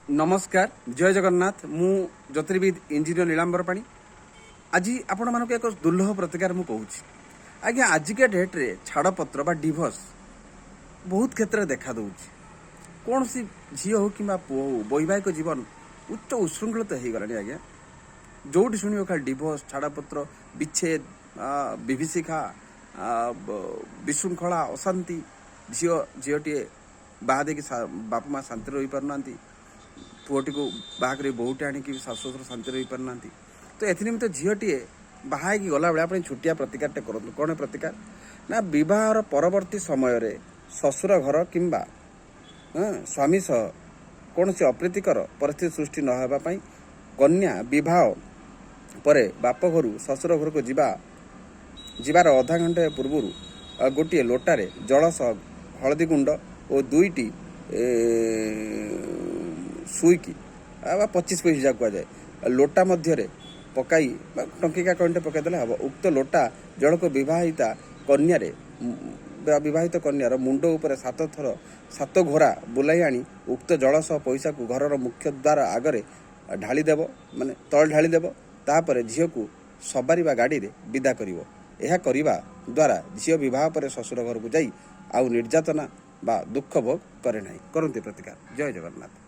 नमस्कार जय जगन्नाथ मु ज्योतिर्विद इंजीनियर नीलांबर पाणी आज आपण मानक एक दुर्लभ प्रतिकार मु कहूँ आज्ञा आजिका डेट रे छाड़पत्र बा डिभोर्स बहुत क्षेत्र में देखा दूची कौन सी झी हो कि पुओ हो वैवाहिक जीवन उच्च उशृंखलित हो गलानी आज्ञा जोटी शुणव खाली डिभोर्स छाड़पत्र विच्छेद विभीषिका विशृंखला अशांति झीटे बाहा दे बापा माँ शांति रही पारना पुओटी को बाहर बहुटे आणिकी शाशु शशुर शांति रही पारना तो एनिमित्त झीटे बाहा गला बेला अपनी छुटिया प्रतिकार करूँ कौन प्रतिकार ना बहार परवर्ती समय रे शशुर घर किंबा स्वामी सह कौन सी अप्रीतिकर परिस्थिति सृष्टि नहोपाई कन्या विवाह पर बाप घर शशुर घर को जीवार अधा घंटे पूर्व गोटे लोटारे जल सह हलदी गुंड और दुईटी सुईकी 25 पैसा कहुए लोटा मध्य पकाई टंकिका कंटे पकईदे हम उक्त लोटा जल को विवाहिता कन्या विवाहित कन्यार मुंड उपर 7 थर 7 घोरा बुलाई आनी उक्त जल सह पैसा को घर मुख्य द्वार आगरे ढालीदेव माने तल ढालीदेव तापर झील को सवारी गाड़ी रे विदा करिवो यह करने द्वारा झील विवाह पर शशुर घर को जाई आउ निर्यातना बा दुख भोग करे नहीं करते प्रतिकार जय जगन्नाथ।